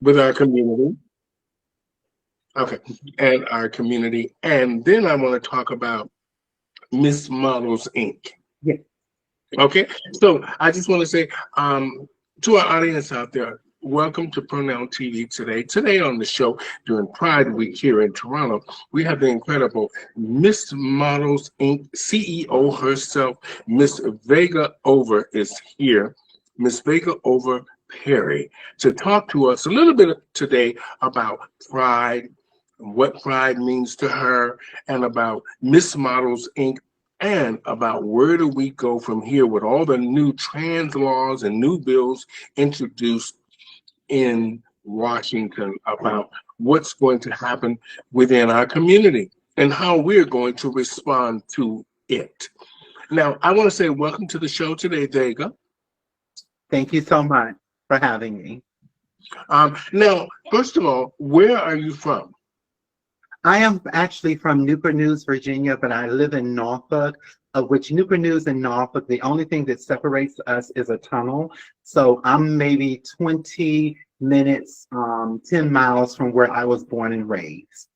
with our community. Okay, and our community. And then I want to talk about Miss Models Inc. Yeah. Okay, so I just want to say to our audience out there, welcome to Pronoun TV today. Today on the show during Pride Week here in Toronto, we have the incredible Miss Models Inc. CEO herself, Miss Vega Over is here. Miss Vega Over Perry to talk to us a little bit today about Pride, what Pride means to her, and about Miss Models Inc and about where do we go from here with all the new trans laws and new bills introduced in Washington about what's going to happen within our community and how we're going to respond to it. Now, I want to say welcome to the show today, Vega. Thank you so much for having me. Now, first of all, where are you from? I am actually from Newport News, Virginia, but I live in Norfolk, of which Newport News and Norfolk, the only thing that separates us is a tunnel. So I'm maybe 20 minutes, 10 miles from where I was born and raised.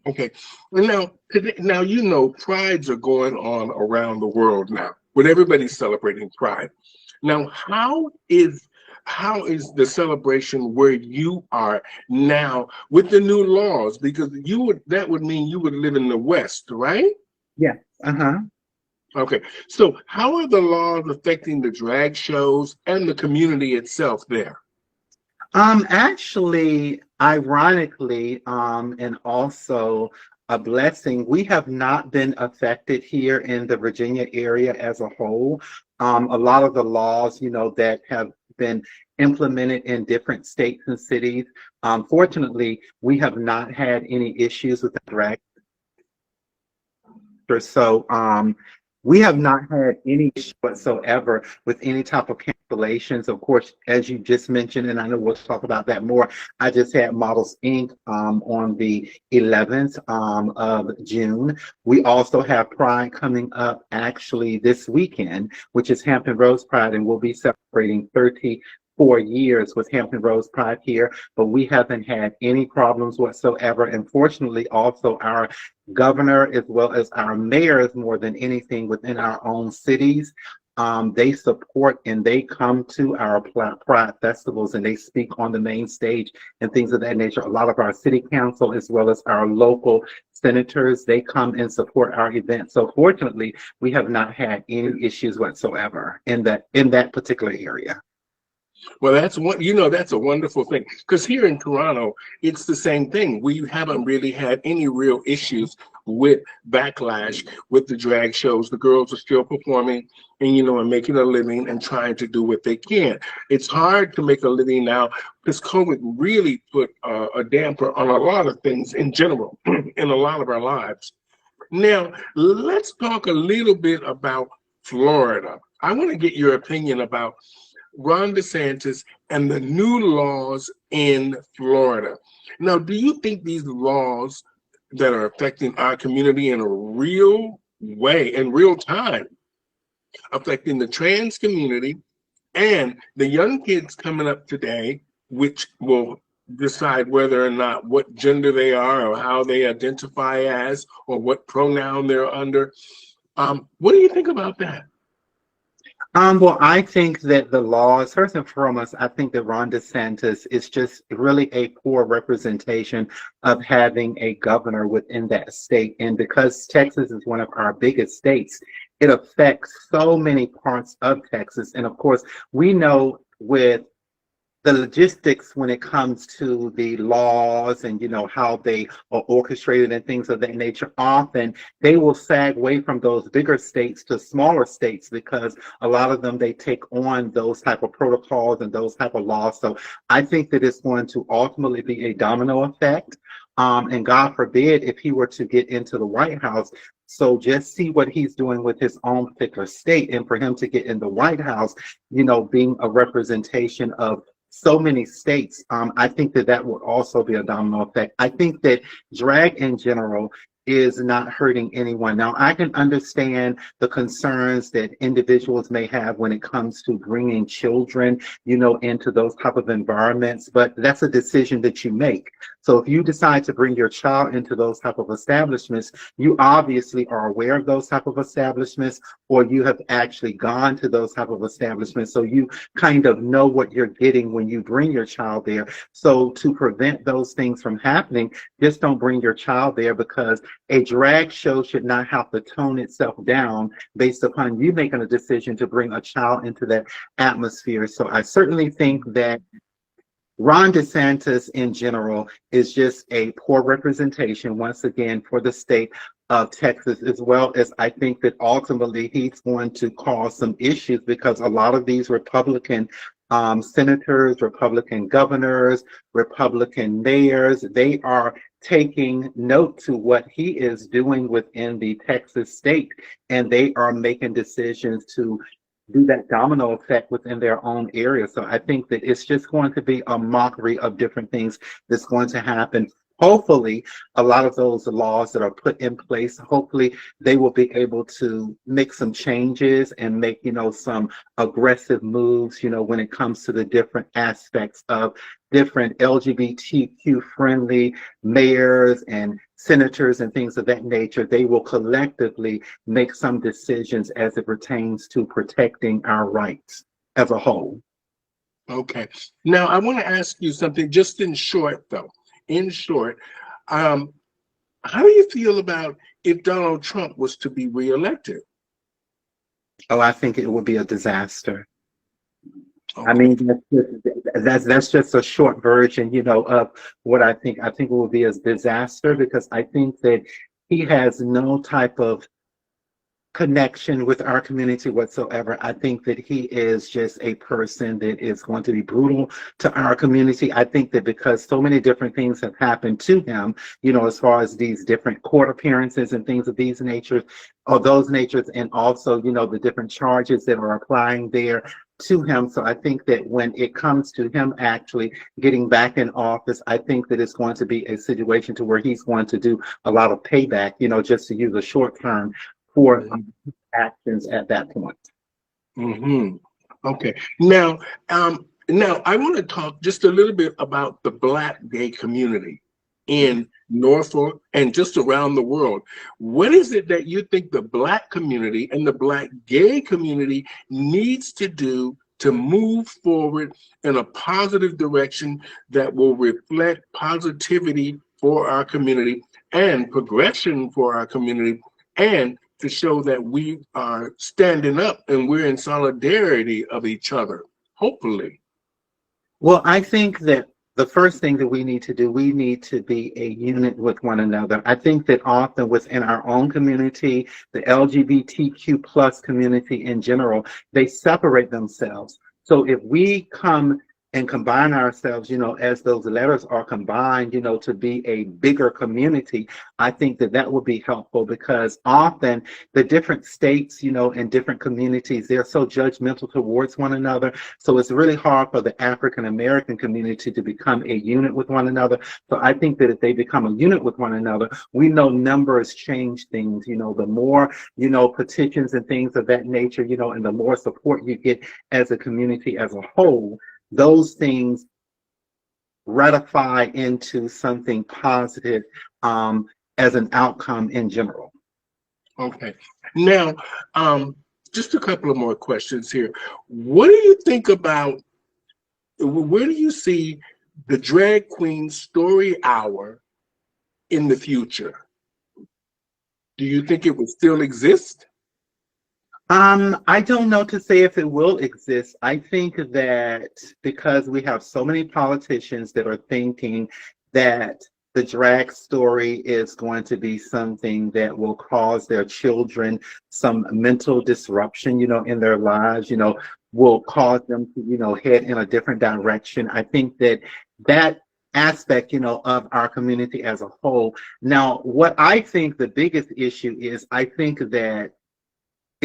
Okay. Now you know prides are going on around the world now, with everybody celebrating Pride. Now, how is the celebration where you are now with the new laws? Because that would mean you would live in the West, right? Yes. Uh-huh. Okay. So how are the laws affecting the drag shows and the community itself there? Actually, ironically, and also a blessing, we have not been affected here in the Virginia area as a whole. A lot of the laws, that have been implemented in different states and cities. Fortunately, we have not had any issues with the drag. So we have not had any issue whatsoever with any type of cancellations. Of course, as you just mentioned, and I know we'll talk about that more, I just had Models Inc. On the 11th of June. We also have Pride coming up actually this weekend, which is Hampton Roads Pride, and we'll be celebrating 34 years with Hampton Roads Pride here, but we haven't had any problems whatsoever. And fortunately, also our governor as well as our mayors, more than anything within our own cities, they support and they come to our Pride festivals and they speak on the main stage and things of that nature. A lot of our city council as well as our local senators, they come and support our events. So fortunately, we have not had any issues whatsoever in that particular area. Well, that's a wonderful thing, because here in Toronto, it's the same thing. We haven't really had any real issues with backlash with the drag shows. The girls are still performing and making a living and trying to do what they can. It's hard to make a living now because COVID really put a damper on a lot of things in general in a lot of our lives. Now, let's talk a little bit about Florida. I want to get your opinion about Ron DeSantis and the new laws in Florida. Now, do you think these laws that are affecting our community in a real way, in real time, affecting the trans community and the young kids coming up today, which will decide whether or not what gender they are or how they identify as or what pronoun they're under? What do you think about that? Well, I think that the laws, first and foremost, I think that Ron DeSantis is just really a poor representation of having a governor within that state. And because Texas is one of our biggest states, it affects so many parts of Texas. And of course, we know with the logistics when it comes to the laws and how they are orchestrated and things of that nature, often they will sag away from those bigger states to smaller states because a lot of them, they take on those type of protocols and those type of laws. So I think that it's going to ultimately be a domino effect. And God forbid if he were to get into the White House. So just see what he's doing with his own particular state, and for him to get in the White House, being a representation of so many states, I think that would also be a domino effect. I think that drag in general is not hurting anyone. Now, I can understand the concerns that individuals may have when it comes to bringing children, into those type of environments, but that's a decision that you make. So if you decide to bring your child into those type of establishments, you obviously are aware of those type of establishments, or you have actually gone to those type of establishments. So you kind of know what you're getting when you bring your child there. So to prevent those things from happening, just don't bring your child there, because a drag show should not have to tone itself down based upon you making a decision to bring a child into that atmosphere. So I certainly think that Ron DeSantis in general is just a poor representation, once again, for the state of Texas, as well as I think that ultimately he's going to cause some issues, because a lot of these Republican senators, Republican governors, Republican mayors, they are taking note to what he is doing within the Texas state, and they are making decisions to do that domino effect within their own area. So I think that it's just going to be a mockery of different things that's going to happen. Hopefully, a lot of those laws that are put in place, hopefully they will be able to make some changes and make, some aggressive moves, when it comes to the different aspects of different LGBTQ friendly mayors and senators and things of that nature. They will collectively make some decisions as it pertains to protecting our rights as a whole. Okay. Now, I want to ask you something just in short, though. In short, how do you feel about if Donald Trump was to be reelected? Oh, I think it would be a disaster. Okay. I mean, that's just a short version, of what I think. I think it will be a disaster, because I think that he has no type of connection with our community whatsoever. I think that he is just a person that is going to be brutal to our community. I think that because so many different things have happened to him, as far as these different court appearances and things of these natures, or those natures, and also, the different charges that are applying there to him. So I think that when it comes to him actually getting back in office, I think that it's going to be a situation to where he's going to do a lot of payback, just to use a short term for actions at that point. Mm-hmm. Okay. Now, I want to talk just a little bit about the Black gay community in Norfolk and just around the world. What is it that you think the Black community and the Black gay community needs to do to move forward in a positive direction that will reflect positivity for our community and progression for our community, and to show that we are standing up and we're in solidarity of each other, hopefully? Well, I think that the first thing that we need to do, we need to be a unit with one another. I think that often within our own community, the LGBTQ plus community in general, they separate themselves. So if we come and combine ourselves, as those letters are combined, to be a bigger community, I think that that would be helpful, because often the different states, and different communities, they're so judgmental towards one another. So it's really hard for the African American community to become a unit with one another. So I think that if they become a unit with one another, we know numbers change things, the more, petitions and things of that nature, and the more support you get as a community as a whole, those things ratify into something positive as an outcome in general. Okay. Now, just a couple of more questions here. What do you think about, where do you see the Drag Queen Story Hour in the future? Do you think it would still exist? I don't know to say if it will exist. I think that because we have so many politicians that are thinking that the drag story is going to be something that will cause their children some mental disruption, in their lives, will cause them to, head in a different direction. I think that that aspect, of our community as a whole. Now, what I think the biggest issue is, I think that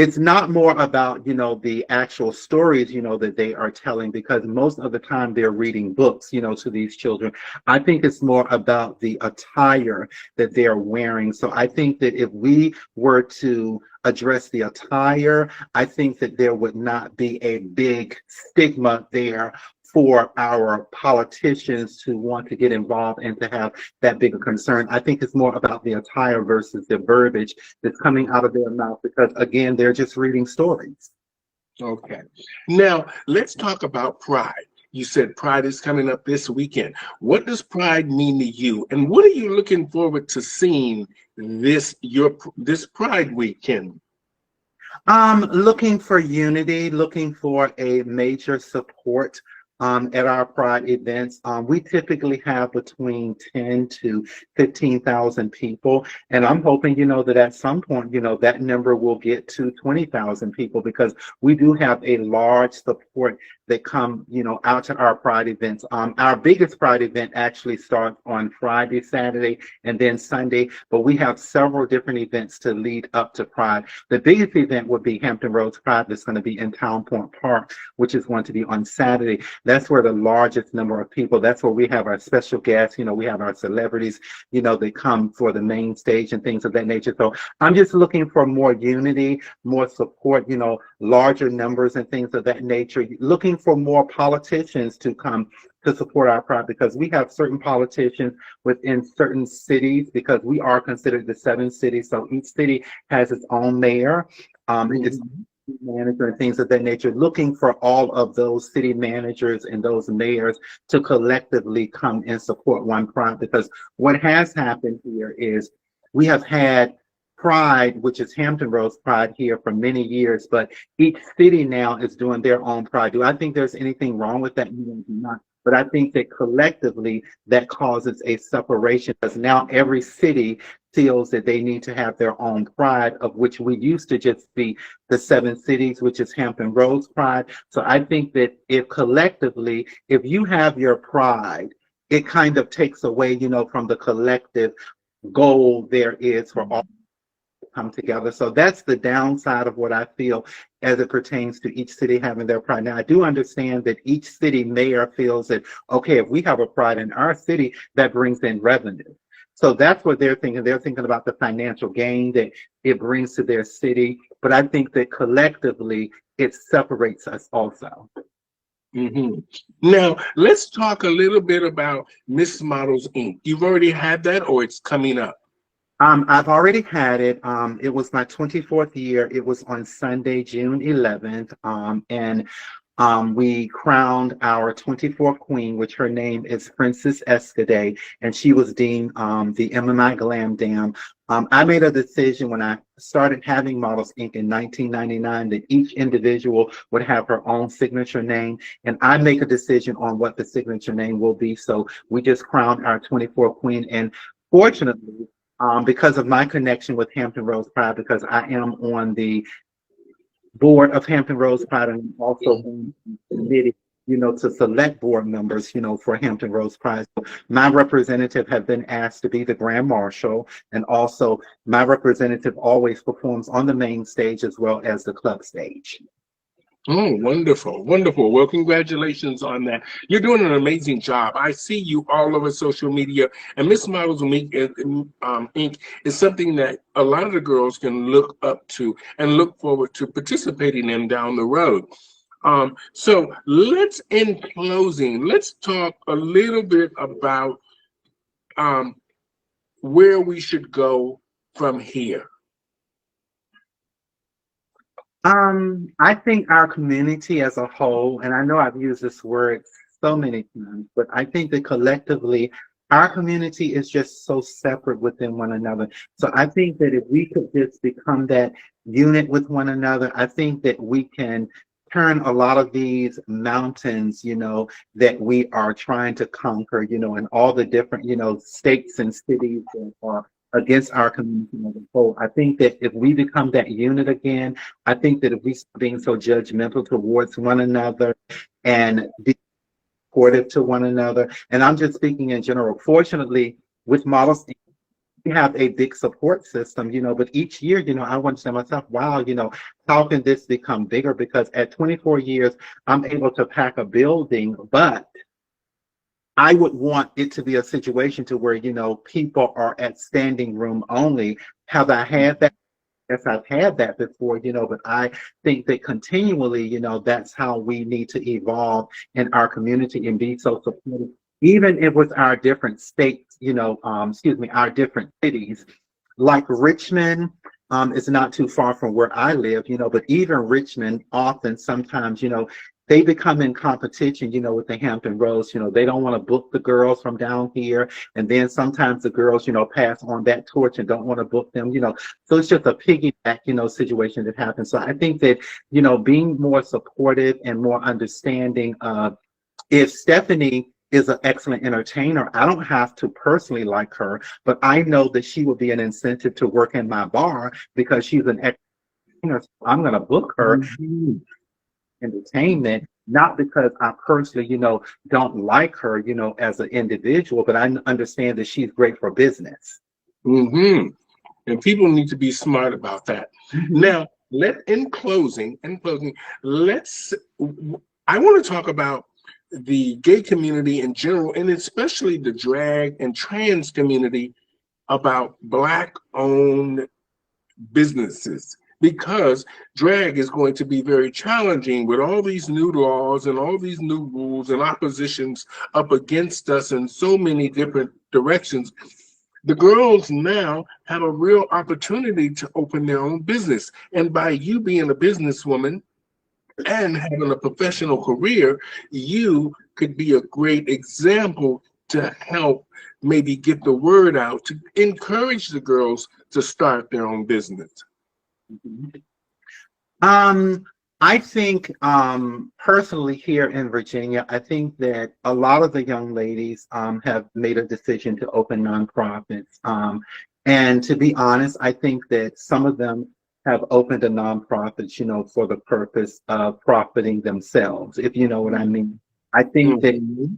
it's not more about, the actual stories, that they are telling, because most of the time they're reading books, to these children. I think it's more about the attire that they're wearing. So I think that if we were to address the attire, I think that there would not be a big stigma there for our politicians to want to get involved and to have that bigger concern. I think it's more about the attire versus the verbiage that's coming out of their mouth, because again, they're just reading stories. Okay. Now, let's talk about Pride. You said Pride is coming up this weekend. What does Pride mean to you? And what are you looking forward to seeing this Pride weekend? Looking for unity, looking for a major support at our Pride events. We typically have between 10 to 15,000 people. And I'm hoping, that at some point, that number will get to 20,000 people, because we do have a large support that come, out to our Pride events. Our biggest Pride event actually starts on Friday, Saturday, and then Sunday, but we have several different events to lead up to Pride. The biggest event would be Hampton Roads Pride, that's going to be in Town Point Park, which is going to be on Saturday. That's where the largest number of people, that's where we have our special guests, we have our celebrities, they come for the main stage and things of that nature. So I'm just looking for more unity, more support, larger numbers and things of that nature, looking for more politicians to come to support our Pride, because we have certain politicians within certain cities, because we are considered the 7 cities. So each city has its own mayor, its manager and things of that nature, looking for all of those city managers and those mayors to collectively come and support one Pride. Because what has happened here is we have had Pride, which is Hampton Roads Pride, here for many years, but each city now is doing their own Pride. Do I think there's anything wrong with that? No, not. But I think that collectively that causes a separation, because now every city feels that they need to have their own Pride, of which we used to just be the 7 cities, which is Hampton Roads Pride. So I think that if collectively, if you have your Pride, it kind of takes away, from the collective goal there is for all come together. So that's the downside of what I feel as it pertains to each city having their Pride. Now, I do understand that each city mayor feels that, okay, if we have a Pride in our city, that brings in revenue. So that's what they're thinking. They're thinking about the financial gain that it brings to their city. But I think that collectively, it separates us also. Now, let's talk a little bit about Miss Models Inc. You've already had that, or it's coming up? I've already had it. It was my 24th year. It was on Sunday, June 11th. And we crowned our 24th queen, which her name is Princess Escade, and she was deemed the MMI Glam Dam. I made a decision when I started having Models Inc. in 1999 that each individual would have her own signature name, and I make a decision on what the signature name will be. So we just crowned our 24th queen, and fortunately, because of my connection with Hampton Roads Pride, because I am on the board of Hampton Roads Pride and also on the committee, to select board members, for Hampton Roads Pride. So my representative have been asked to be the Grand Marshal, and also my representative always performs on the main stage as well as the club stage. Oh, wonderful, wonderful. Well, congratulations on that. You're doing an amazing job. I see you all over social media, and Miss Models Inc. is something that a lot of the girls can look up to and look forward to participating in down the road. So in closing, let's talk a little bit about where we should go from here. I think our community as a whole, and I know I've used this word so many times, but I think that collectively, our community is just so separate within one another. So I think that if we could just become that unit with one another, I think that we can turn a lot of these mountains, that we are trying to conquer, in all the different, states and cities that are against our community as a whole. I think that if we become that unit again, I think that if we stop being so judgmental towards one another and be supportive to one another, and I'm just speaking in general, fortunately, with Models Inc., we have a big support system, but each year, I want to say to myself, wow, how can this become bigger? Because at 24 years, I'm able to pack a building, but I would want it to be a situation to where, people are at standing room only. Have I had that? Yes, I've had that before, but I think that continually, that's how we need to evolve in our community and be so supportive, even if with our different states, our different cities. Like Richmond, is not too far from where I live, but even Richmond often sometimes, they become in competition, with the Hampton Roads. They don't want to book the girls from down here. And then sometimes the girls, pass on that torch and don't want to book them, So it's just a piggyback, situation that happens. So I think that, being more supportive and more understanding of if Stephanie is an excellent entertainer, I don't have to personally like her, but I know that she will be an incentive to work in my bar because she's an entertainer. So I'm going to book her Mhm. entertainment, not because I personally, don't like her, as an individual, but I understand that she's great for business. Hmm. And people need to be smart about that. Mhm. Now, in closing, let's. I want to talk about the gay community in general, and especially the drag and trans community, about Black-owned businesses, because drag is going to be very challenging with all these new laws and all these new rules and oppositions up against us in so many different directions. The girls now have a real opportunity to open their own business. And by you being a businesswoman and having a professional career, you could be a great example to help maybe get the word out, to encourage the girls to start their own business. Um, I think personally here in Virginia, I think that a lot of the young ladies have made a decision to open nonprofits. And to be honest, I think that some of them have opened a nonprofit, for the purpose of profiting themselves, if you know what I mean. I think that Mhm.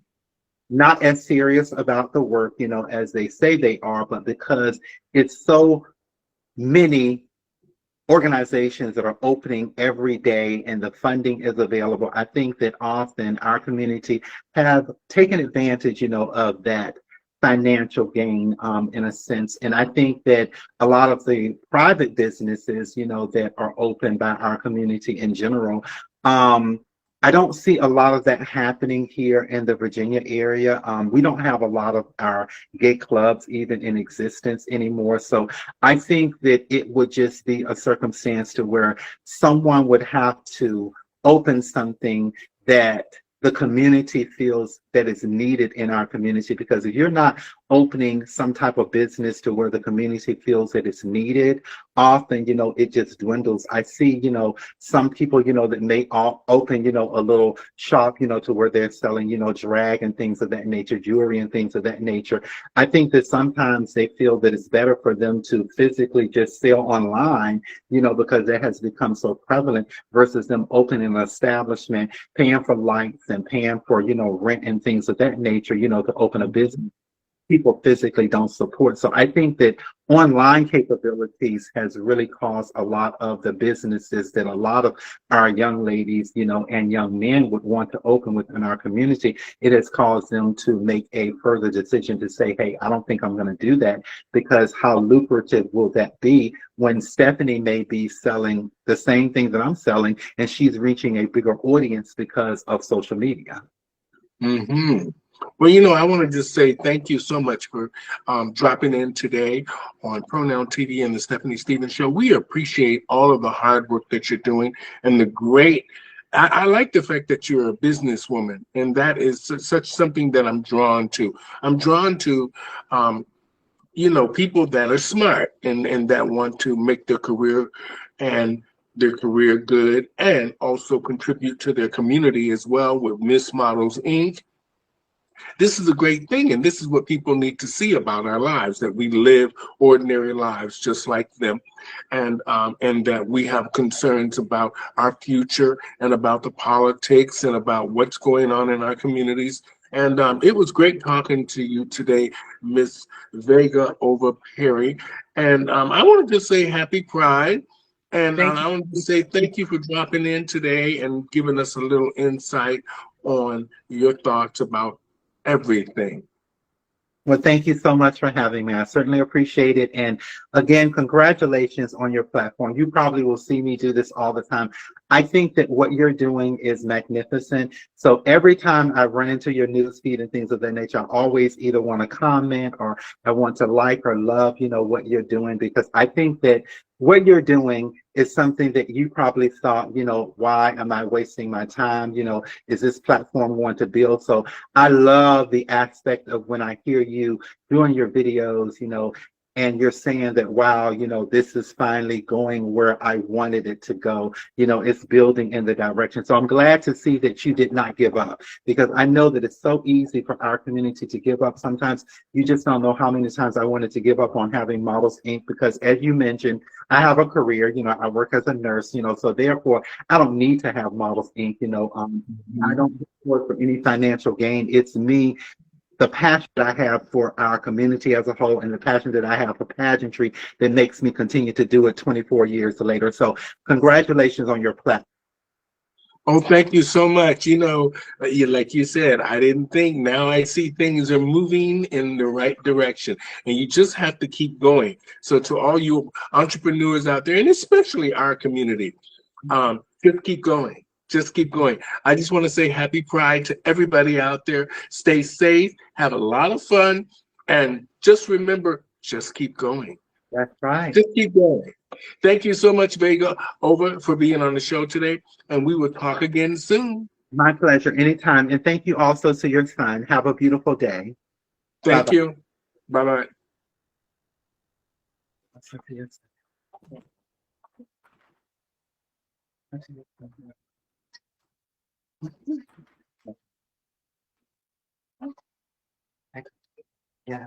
not as serious about the work, as they say they are, but because it's so many organizations that are opening every day and the funding is available, I think that often our community have taken advantage, of that financial gain, in a sense. And I think that a lot of the private businesses, that are opened by our community in general, um, I don't see a lot of that happening here in the Virginia area. We don't have a lot of our gay clubs even in existence anymore. So I think that it would just be a circumstance to where someone would have to open something that the community feels that is needed in our community. Because if you're not opening some type of business to where the community feels that it's needed, often, it just dwindles. I see, some people, that may open, a little shop, to where they're selling, drag and things of that nature, jewelry and things of that nature. I think that sometimes they feel that it's better for them to physically just sell online, because that has become so prevalent versus them opening an establishment, paying for lights and paying for, rent and things of that nature, to open a business. People physically don't support. So I think that online capabilities has really caused a lot of the businesses that a lot of our young ladies, and young men would want to open within our community. It has caused them to make a further decision to say, hey, I don't think I'm going to do that, because how lucrative will that be when Stephanie may be selling the same thing that I'm selling and she's reaching a bigger audience because of social media. Hmm. Well, I want to just say thank you so much for dropping in today on Pronoun TV and the Stephanie Stevens Show. We appreciate all of the hard work that you're doing and the great. I like the fact that you're a businesswoman, and that is such something that I'm drawn to. I'm drawn to, people that are smart and that want to make and their career good, and also contribute to their community as well with Miss Models Inc. This is a great thing, and this is what people need to see about our lives, that we live ordinary lives just like them, and that we have concerns about our future and about the politics and about what's going on in our communities. And it was great talking to you today, Miss Vega over Perry. And I wanted to say happy Pride. And Thank I want to you. say thank you for dropping in today and giving us a little insight on your thoughts about everything. Well, thank you so much for having me. I certainly appreciate it. And again, congratulations on your platform. You probably will see me do this all the time. I think that what you're doing is magnificent. So every time I run into your news feed and things of that nature, I always either want to comment or I want to like or love, what you're doing, because I think that what you're doing is something that you probably thought, why am I wasting my time? Is this platform going to build? So I love the aspect of when I hear you doing your videos, and you're saying that, wow, this is finally going where I wanted it to go. It's building in the direction. So I'm glad to see that you did not give up, because I know that it's so easy for our community to give up. Sometimes you just don't know how many times I wanted to give up on having Models Inc. because, as you mentioned, I have a career, I work as a nurse, so therefore I don't need to have Models Inc. I don't work for any financial gain. It's me, the passion that I have for our community as a whole, and the passion that I have for pageantry that makes me continue to do it 24 years later. So congratulations on your platform. Oh, thank you so much. Like you said, I didn't think. Now I see things are moving in the right direction, and you just have to keep going. So to all you entrepreneurs out there, and especially our community, just keep going. Just keep going. I just want to say happy Pride to everybody out there. Stay safe, have a lot of fun, and just remember, just keep going. That's right. Just keep going. Thank you so much, Vega, over for being on the show today, and we will talk again soon. My pleasure, anytime. And thank you also to your son. Have a beautiful day. Thank Bye-bye. you. Bye bye. Yeah.